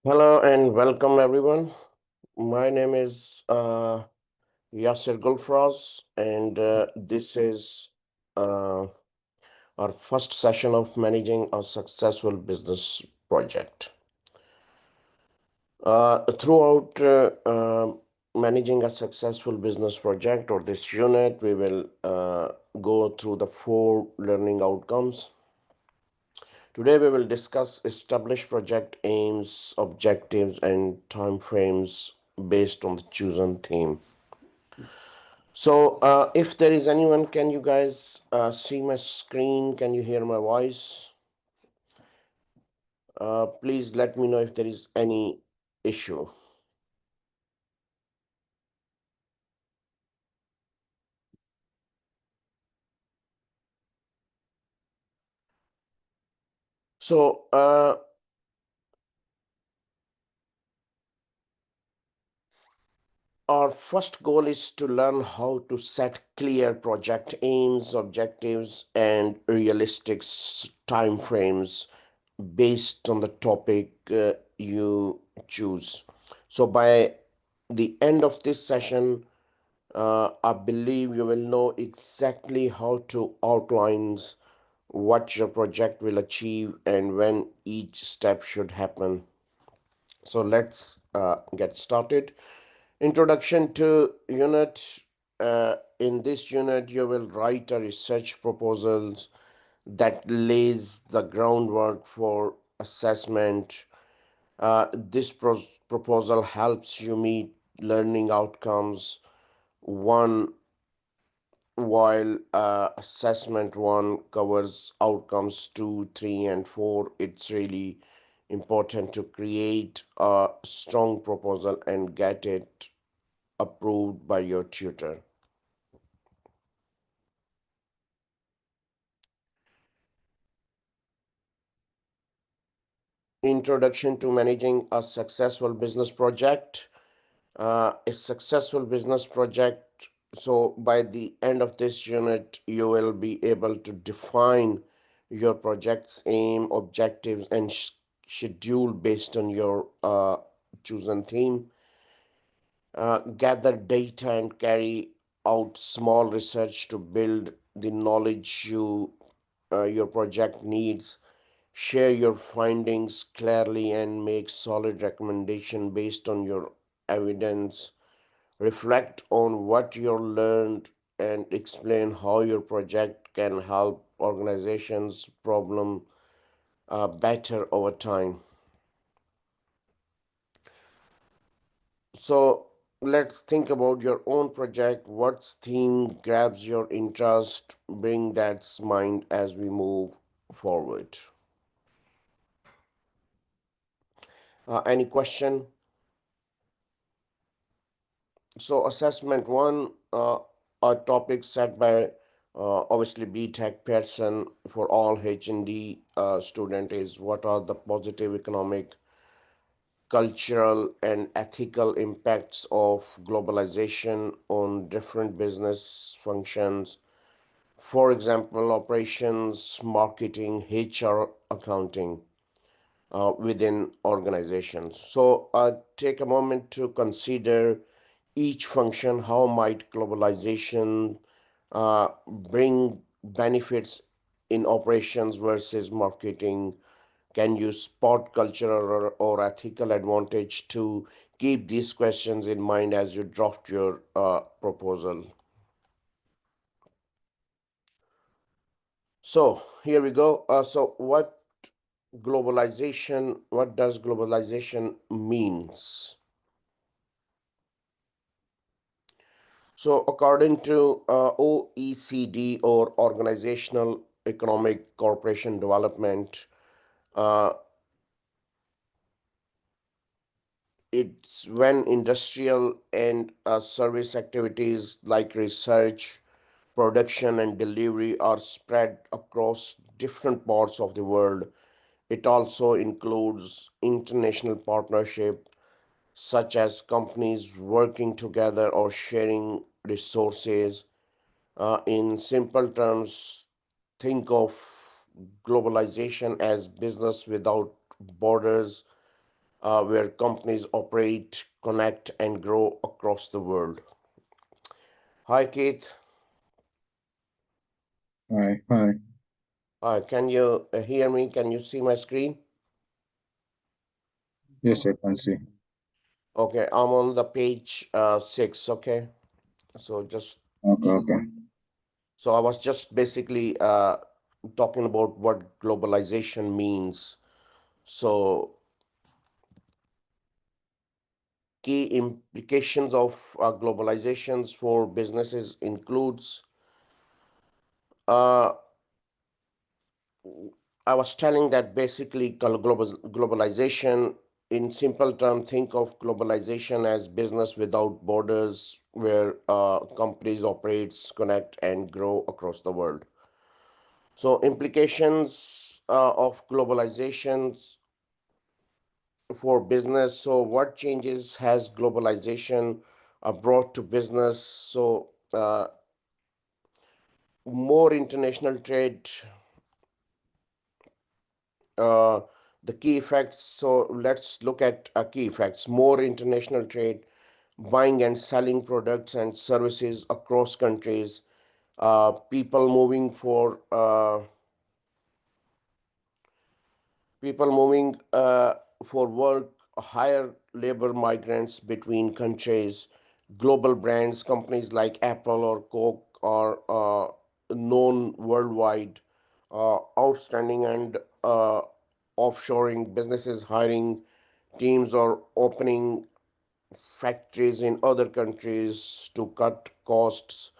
Hello and welcome everyone. My name is Yasser Gulfraz, and this is uh, our first session of managing a successful business project. Throughout managing a successful business project or this unit, we will go through the four learning outcomes. Today, we will discuss established project aims, objectives, and timeframes based on the chosen theme. So, if there is anyone, can you guys see my screen? Can you hear my voice? Please let me know if there is any issue. So, our first goal is to learn how to set clear project aims, objectives, and realistic time frames based on the topic you choose. So, by the end of this session, I believe you will know exactly how to outline what your project will achieve and when each step should happen. So let's get started. Introduction to unit. In this unit, you will write a research proposals that lays the groundwork for assessment. This proposal helps you meet learning outcomes one while assessment one covers outcomes two, three, and four. It's really important to create a strong proposal and get it approved by your tutor. Introduction to managing a successful business project. A successful business project. So, by the end of this unit, you will be able to define your project's aim, objectives, and schedule based on your chosen theme. Gather data and carry out small research to build the knowledge your project needs. Share your findings clearly and make solid recommendation based on your evidence. Reflect on what you learned and explain how your project can help organizations problem better over time. So let's think about your own project. What theme grabs your interest? Bring that mind as we move forward. Any question? So assessment one, a topic set by obviously BTEC Pearson for all H&D student is what are the positive economic, cultural, and ethical impacts of globalization on different business functions. For example, operations, marketing, HR, accounting within organizations. So take a moment to consider each function. How might globalization bring benefits in operations versus marketing? Can you spot cultural or ethical advantage to keep these questions in mind as you draft your proposal? So here we go. What does globalization means? So according to OECD or Organizational Economic Cooperation Development, uh, it's when industrial and service activities like research, production, and delivery are spread across different parts of the world. It also includes international partnership, such as companies working together or sharing resources. In simple terms, think of globalization as business without borders, where companies operate, connect, and grow across the world. Hi, Keith. Hi, hi. Can you hear me? Can you see my screen? Yes, I can see. Okay, I'm on the page 6. Okay, so just Okay, okay. so I was just basically talking about what globalization means. So key implications of globalizations for businesses includes uh, I was telling that basically globalization, in simple terms, think of globalization as business without borders, where companies operates, connect, and grow across the world. So implications of globalizations for business. So what changes has globalization brought to business? So more international trade, uh, the key effects. So let's look at key effects. More international trade, buying and selling products and services across countries, people moving for work, higher labor migrants between countries, global brands, companies like Apple or Coke are known worldwide, outstanding and offshoring businesses, hiring teams or opening factories in other countries to cut costs.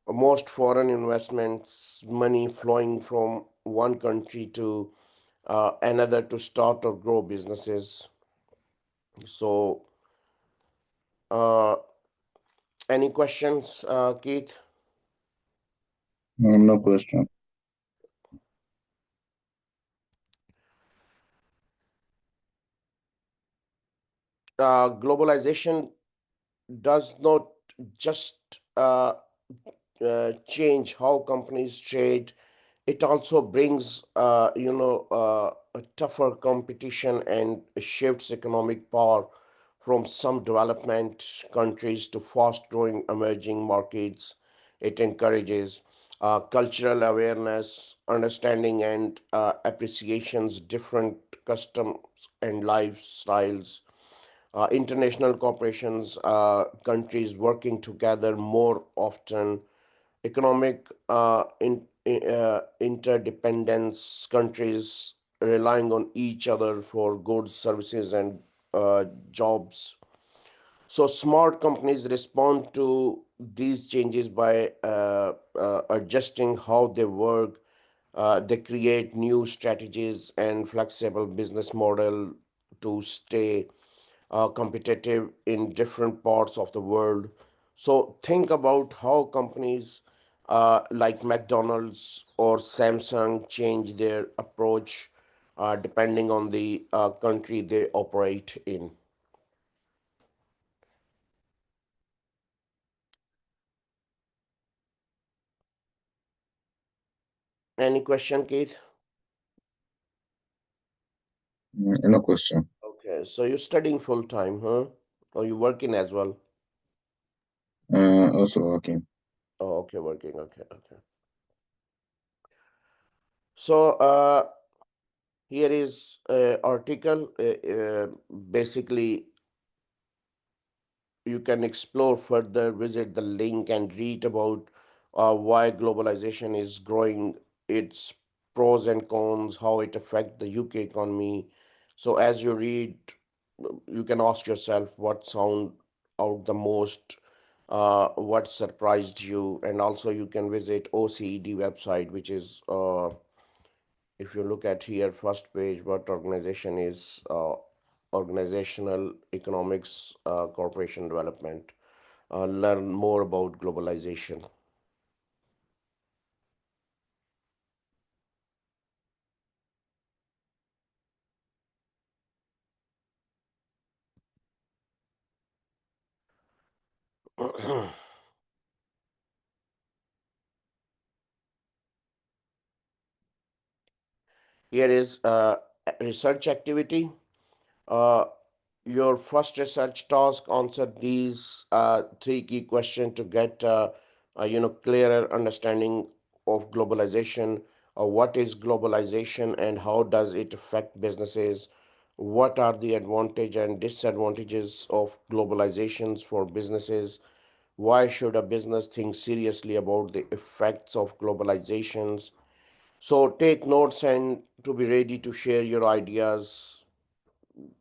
Most foreign investments, money flowing from one country to another to start or grow businesses. So, uh, any questions, Keith? No question. Globalization does not just change how companies trade. It also brings, a tougher competition and shifts economic power from some development countries to fast-growing emerging markets. It encourages cultural awareness, understanding, and appreciations different customs and lifestyles. International corporations, countries working together more often, economic interdependence, countries relying on each other for goods, services, and jobs. So smart companies respond to these changes by adjusting how they work. They create new strategies and flexible business model to stay competitive in different parts of the world. So think about how companies like McDonald's or Samsung change their approach depending on the country they operate in. Any question, Keith? No question. Okay, so you're studying full time, huh? Or you working as well? Also working. Oh, okay, working. Okay, okay. So here is a article. Basically, you can explore further, visit the link, and read about why globalization is growing, its pros and cons, how it affects the UK economy. So as you read, you can ask yourself what sound out the most, what surprised you, and also you can visit OECD website, which is if you look at here, first page, what organization is Organizational Economics Corporation Development. Learn more about globalization. Here is research activity. Your first research task, answer these three key questions to get clearer understanding of globalization. What is globalization and how does it affect businesses? What are the advantages and disadvantages of globalizations for businesses? Why should a business think seriously about the effects of globalizations? So take notes and to be ready to share your ideas.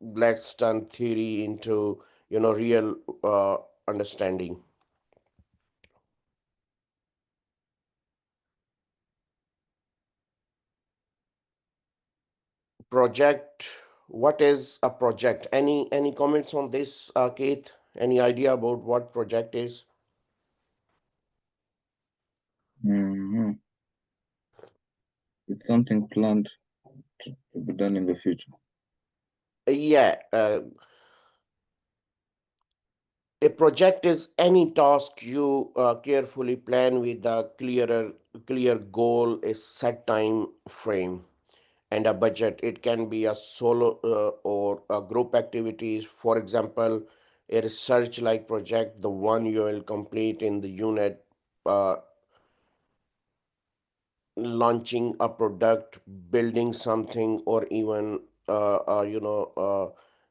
Let's turn theory into real understanding. Project. What is a project? Any comments on this, Keith? Any idea about what project is? Hmm. It's something planned to be done in the future. Yeah, a project is any task you carefully plan with a clear goal, a set time frame, and a budget. It can be a solo or a group activities. For example, a research like project, the one you will complete in the unit, uh, launching a product, building something, or even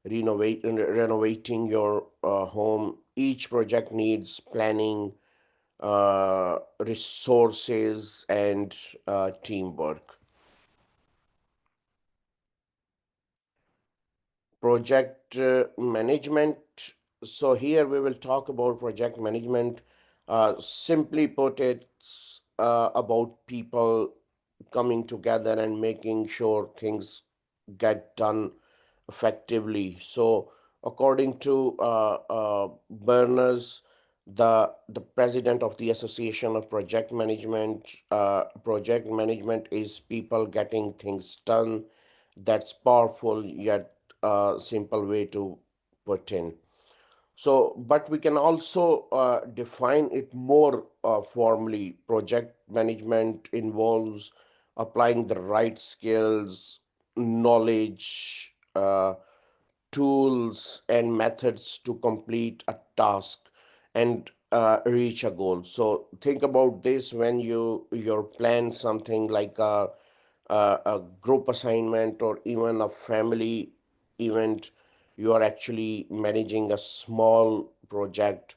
renovating your home. Each project needs planning, resources, and teamwork. Project management. So here we will talk about project management. Simply put, it's about people coming together and making sure things get done effectively. So according to Berners, the president of the Association of Project Management is people getting things done. That's powerful yet simple way to put in. So, but we can also define it more formally. Project management involves applying the right skills, knowledge, tools, and methods to complete a task and reach a goal. So, think about this when you plan something like a group assignment or even a family event. You are actually managing a small project.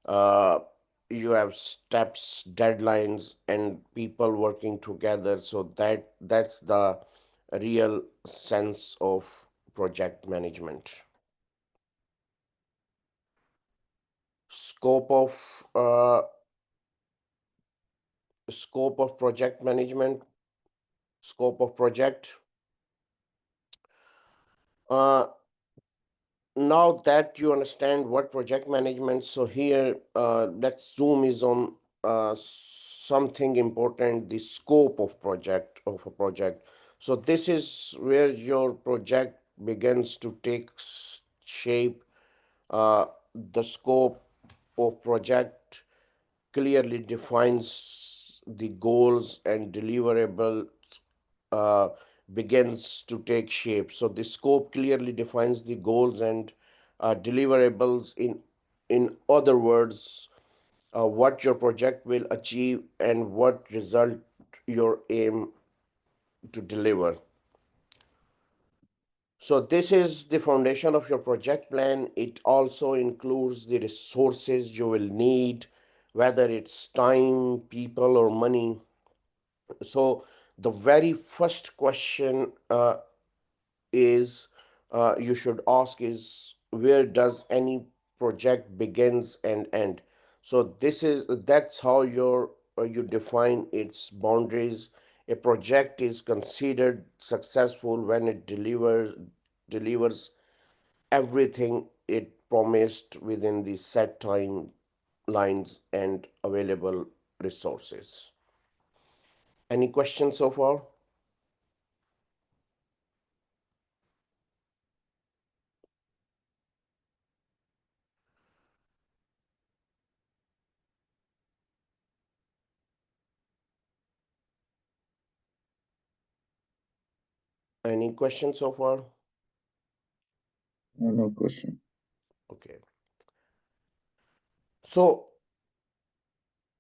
uh, you have steps, deadlines, and people working together, so that's the real sense of project management. Scope of scope of project management. Scope of project. uh, Now that you understand what project management, so here let's zoom is on something important, the scope of a project. So this is where your project begins to take shape. The scope of project clearly defines the goals and deliverable uh, begins to take shape. So the scope clearly defines the goals and deliverables. In other words, what your project will achieve and what result your aim to deliver. So this is the foundation of your project plan. It also includes the resources you will need, whether it's time, people, or money. So the very first question is you should ask is, where does any project begins and end? So that's how you define its boundaries. A project is considered successful when it delivers everything it promised within the set timelines and available resources. Any questions so far? Any questions so far? No question. Okay. So,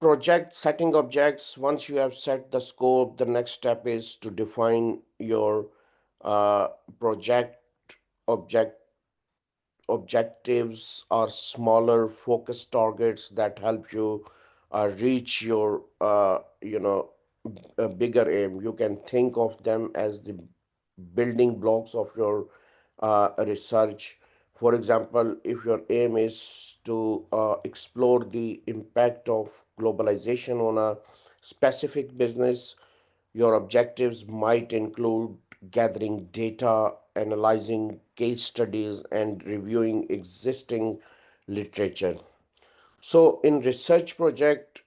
project setting objects, once you have set the scope, the next step is to define your uh, project object objectives are smaller focus targets that help you reach your a bigger aim. You can think of them as the building blocks of your research. For example, if your aim is to explore the impact of globalization on a specific business, your objectives might include gathering data, analyzing case studies, and reviewing existing literature. So, in research project,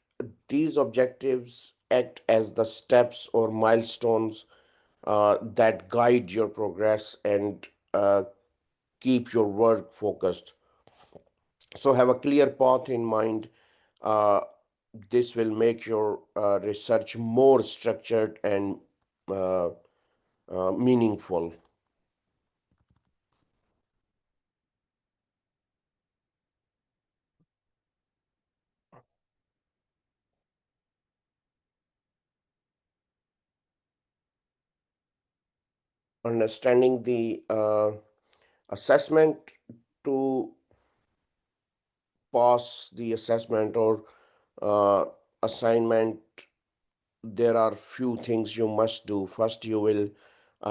these objectives act as the steps or milestones that guide your progress and keep your work focused. So, have a clear path in mind. Uh, this will make your research more structured and uh, meaningful. Understanding the assessment to pass the assessment or uh, assignment, there are few things you must do. First, you will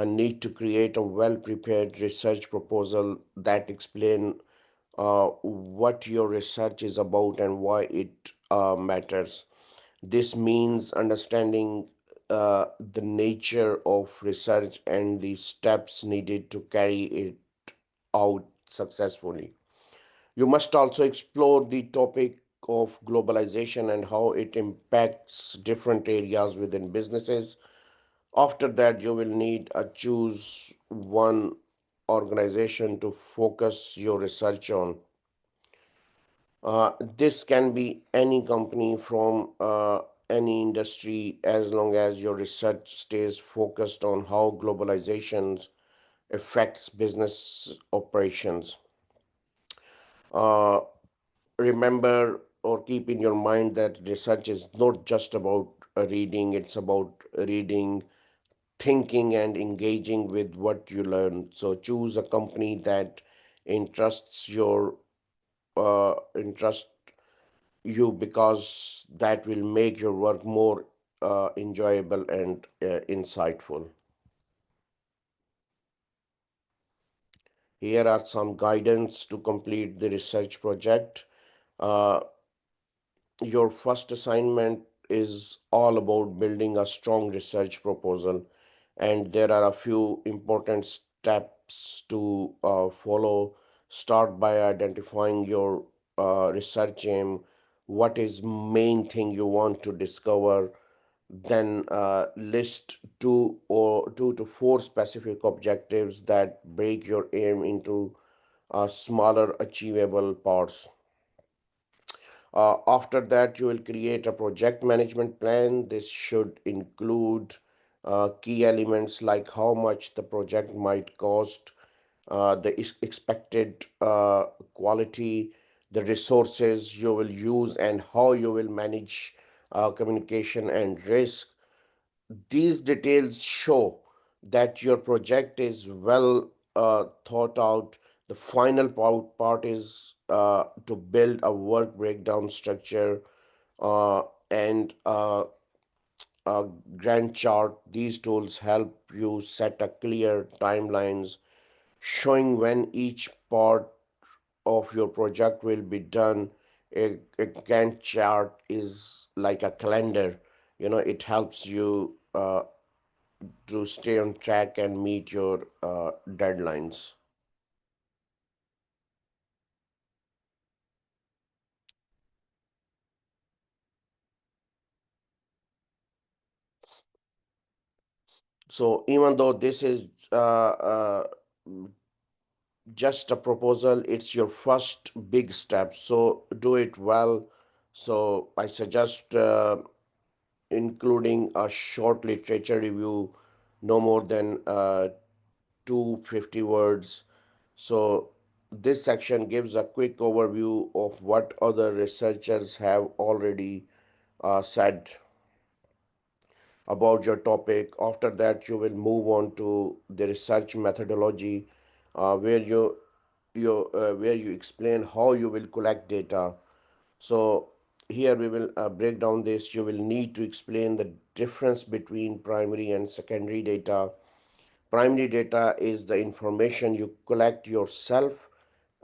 need to create a well-prepared research proposal that explain what your research is about and why it matters. This means understanding the nature of research and the steps needed to carry it out successfully. You must also explore the topic of globalization and how it impacts different areas within businesses. After that, you will need to choose one organization to focus your research on. This can be any company from any industry as long as your research stays focused on how globalization affects business operations. Uh, Remember or keep in your mind that research is not just about reading, it's about reading, thinking, and engaging with what you learn. So choose a company that interests your interest you, because that will make your work more enjoyable and insightful. Here are some guidance to complete the research project. Uh, your first assignment is all about building a strong research proposal, and there are a few important steps to follow. Start by identifying your research aim. What is main thing you want to discover? Then list two to four specific objectives that break your aim into smaller achievable parts. After that, you will create a project management plan. This should include key elements like how much the project might cost, the expected quality, the resources you will use, and how you will manage communication and risk. These details show that your project is well thought out. The final part is to build a work breakdown structure uh, and a Gantt chart. These tools help you set a clear timelines showing when each part of your project will be done. A Gantt chart is like a calendar. It helps you to stay on track and meet your deadlines. So even though this is just a proposal, it's your first big step. So do it well. So I suggest including a short literature review, no more than 250 words. So This section gives a quick overview of what other researchers have already said about your topic. After that, you will move on to the research methodology, where where you explain how you will collect data. So here we will break down this. You will need to explain the difference between primary and secondary data. Primary data is the information you collect yourself,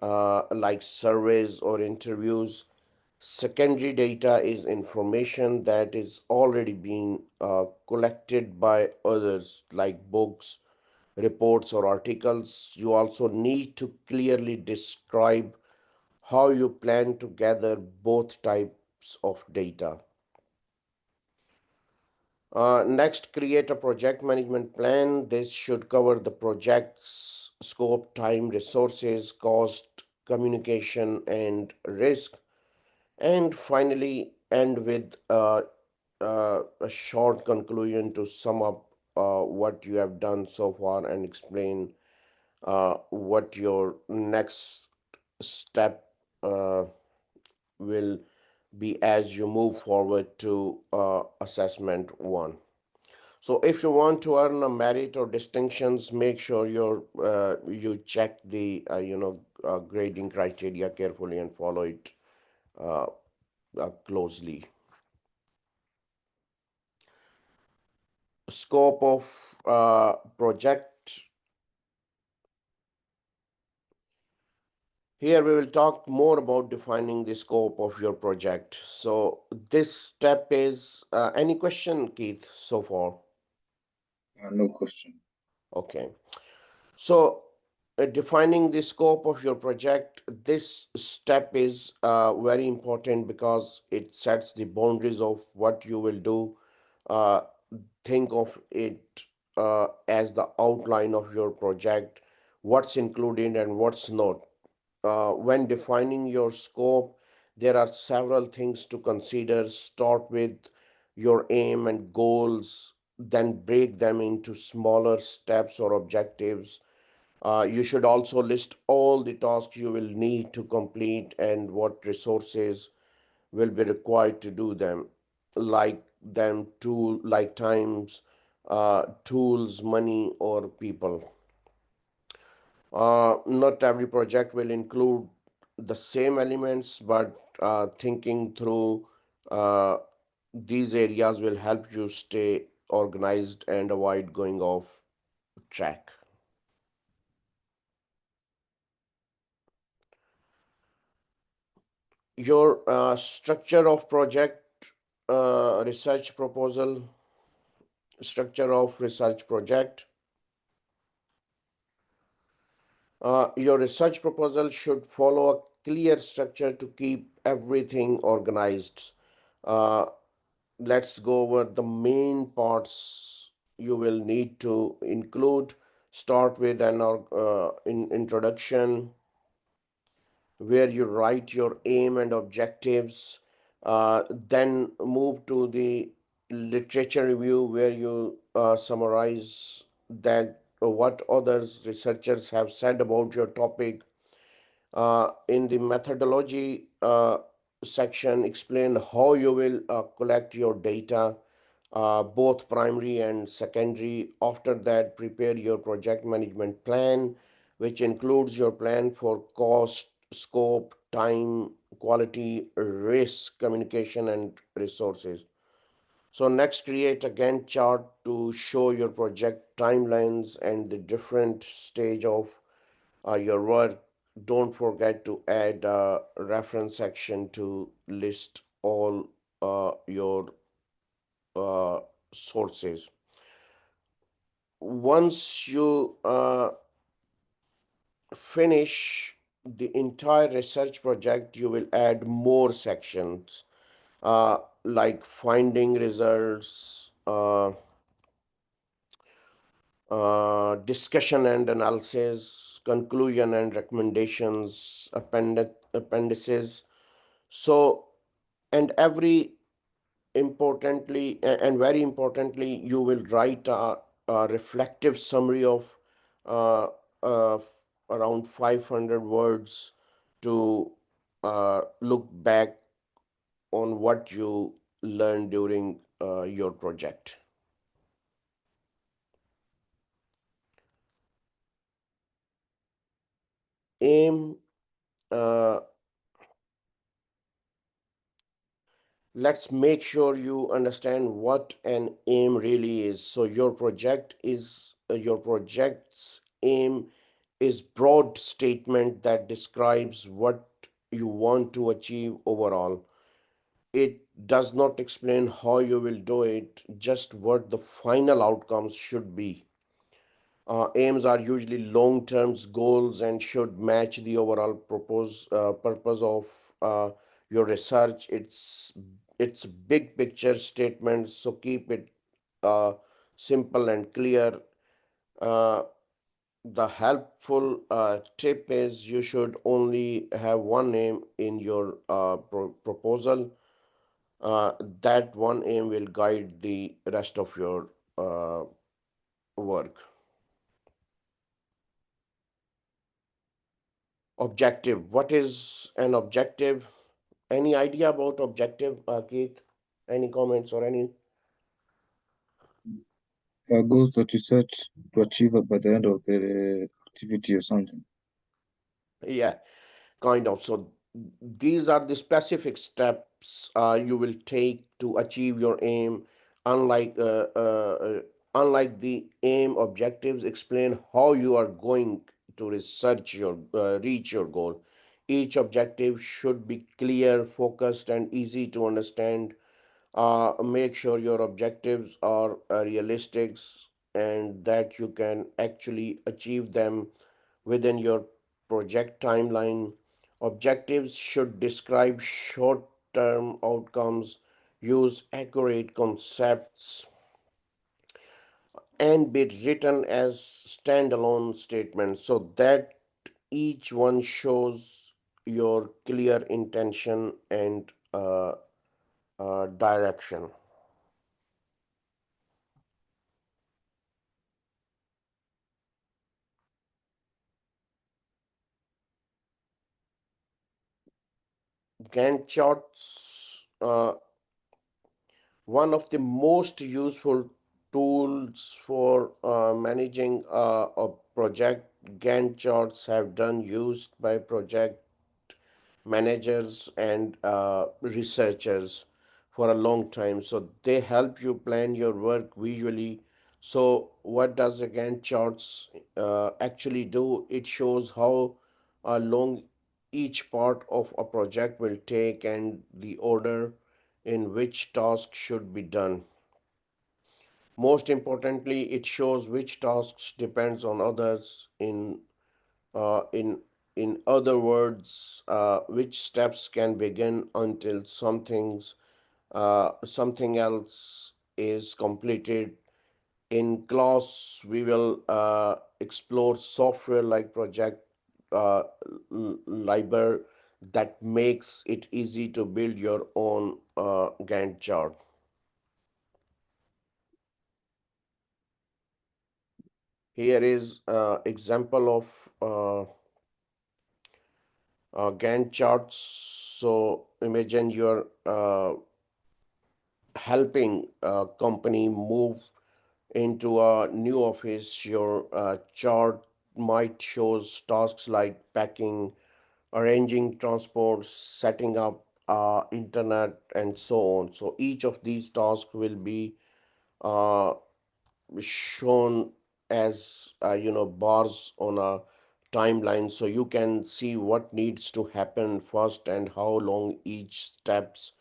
like surveys or interviews. Secondary data is information that is already being collected by others, like books, reports, or articles. You also need to clearly describe how you plan to gather both types of data. Next, create a project management plan. This should cover the project's scope, time, resources, cost, communication, and risk. And finally, end with a short conclusion to sum up what you have done so far and explain what your next step uh, will be as you move forward to assessment one. So, if you want to earn a merit or distinctions, make sure you check the grading criteria carefully and follow it uh, closely. Scope of project. Here we will talk more about defining the scope of your project. So this step is any question, Keith, so far? No question. Okay. So defining the scope of your project, this step is very important because it sets the boundaries of what you will do. Uh, think of it as the outline of your project, what's included and what's not. When defining your scope, there are several things to consider. Start with your aim and goals, then break them into smaller steps or objectives. You should also list all the tasks you will need to complete and what resources will be required to do them, like times, tools, money, or people. Not every project will include the same elements, but thinking through uh, these areas will help you stay organized and avoid going off track. Your structure of project, research proposal, structure of research project. Your research proposal should follow a clear structure to keep everything organized. Uh, let's go over the main parts you will need to include. Start with an introduction, where you write your aim and objectives. Then move to the literature review, where you summarize that what others researchers have said about your topic. In the methodology section, explain how you will collect your data, both primary and secondary. After that, prepare your project management plan, which includes your plan for cost, scope, time, quality, risk, communication, and resources. So next, create a Gantt chart to show your project timelines and the different stage of your work. Don't forget to add a reference section to list all your uh, sources. Once you finish the entire research project, you will add more sections, like finding results, discussion and analysis, conclusion and recommendations, appendices. So, and very importantly, you will write a reflective summary of uh, around 500 words to look back on what you learned during your project. Aim, uh, let's make sure you understand what an aim really is. So your project's aim is broad statement that describes what you want to achieve overall. It does not explain how you will do it, just what the final outcomes should be. Aims are usually long-term goals and should match the overall purpose of your research. It's big picture statements, so keep it uh, simple and clear. Uh, the helpful tip is you should only have one aim in your proposal. Uh, that one aim will guide the rest of your uh, work. Objective. What is an objective? Any idea about objective, Keith? Any comments or any? Goals that you set to achieve by the end of the activity or something. Yeah, kind of. So these are the specific steps you will take to achieve your aim. Unlike unlike the aim, objectives explain how you are going to reach your goal. Each objective should be clear, focused, and easy to understand. Make sure your objectives are realistic and that you can actually achieve them within your project timeline. Objectives should describe short term outcomes, use accurate concepts, and be written as standalone statements so that each one shows your clear intention and direction. Gantt charts, one of the most useful tools for managing a project. Gantt charts have done used by project managers and researchers for a long time. So they help you plan your work visually. So what does a Gantt charts actually do? It shows how long each part of a project will take and the order in which task should be done. Most importantly, it shows which tasks depends on others. Uh, in in other words, which steps can begin until something else is completed. In class, we will explore software like Liber that makes it easy to build your own Gantt chart. Here is example of Gantt charts. So imagine you're helping a company move into a new office. Your chart might shows tasks like packing, arranging transport, setting up internet, and so on. So each of these tasks will be uh, shown as bars on a timeline, so you can see what needs to happen first and how long each steps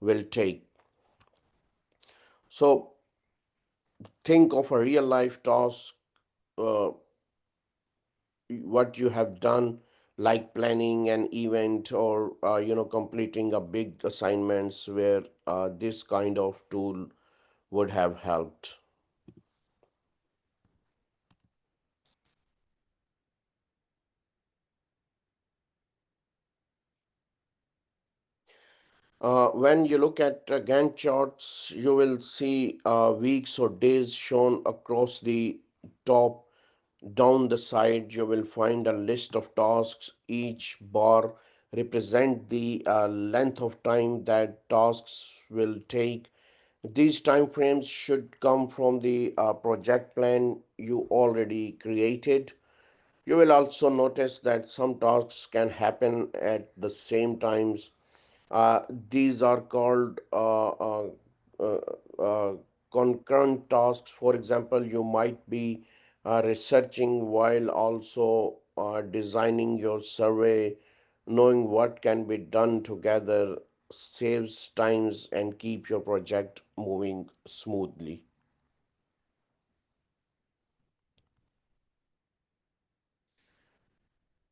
will take. So think of a real life task, uh, what you have done, like planning an event or completing a big assignments where this kind of tool would have helped. When you look at Gantt charts, you will see weeks or days shown across the top. Down the side, you will find a list of tasks. Each bar represent the length of time that tasks will take. These time frames should come from the project plan you already created. You will also notice that some tasks can happen at the same times. These are called uh, uh, concurrent tasks. For example, you might be researching while also designing your survey. Knowing what can be done together saves times and keep your project moving smoothly.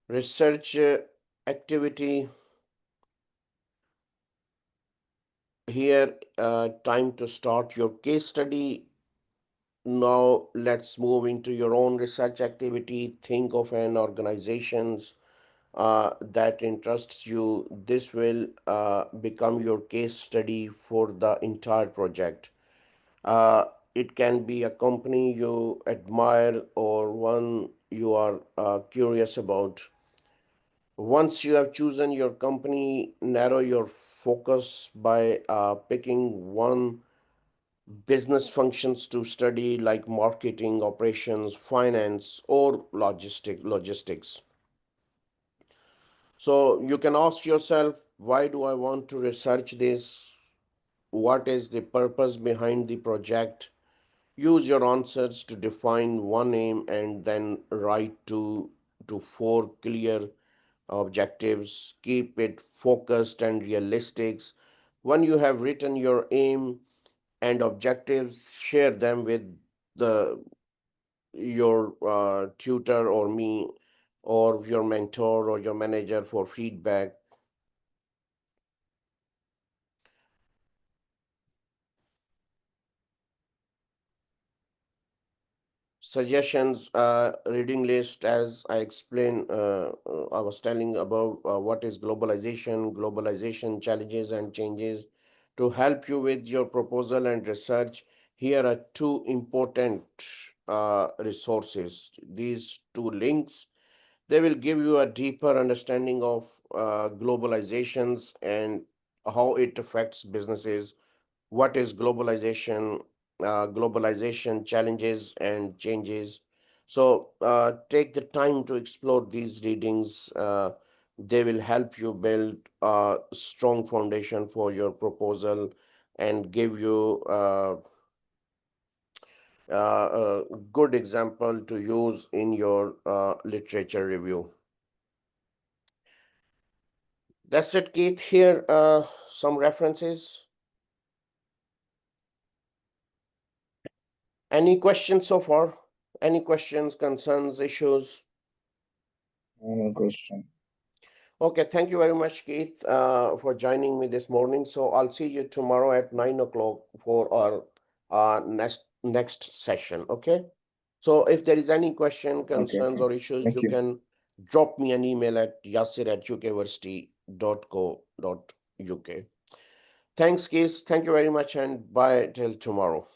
Research activity here, time to start your case study. Now let's move into your own research activity. Think of an organization that interests you. This will become your case study for the entire project. Uh, it can be a company you admire or one you are curious about. Once you have chosen your company, narrow your focus by picking one business functions to study like marketing, operations, finance, or logistics. So you can ask yourself, why do I want to research this? What is the purpose behind the project? Use your answers to define one aim and then write to four clear objectives. Keep it focused and realistic. When you have written your aim and objectives, share them with the your tutor or me or your mentor or your manager for feedback. Suggestions, reading list, as I explained, I was telling about what is globalization challenges and changes. To help you with your proposal and research, here are two important resources. These two links, they will give you a deeper understanding of globalizations and how it affects businesses. What is globalization challenges and changes. So take the time to explore these readings. They will help you build a strong foundation for your proposal and give you a good example to use in your literature review. That's it, Keith. Here, some references. Any questions so far? Any questions, concerns, issues? No question. Okay, thank you very much, Keith, for joining me this morning. So I'll see you tomorrow at 9 o'clock for our next session. Okay. So if there is any question, Okay, concerns, okay. or issues, Thank you you. can drop me an email at yasir@ukversity.co.uk. Thanks, Keith. Thank you very much, and bye till tomorrow.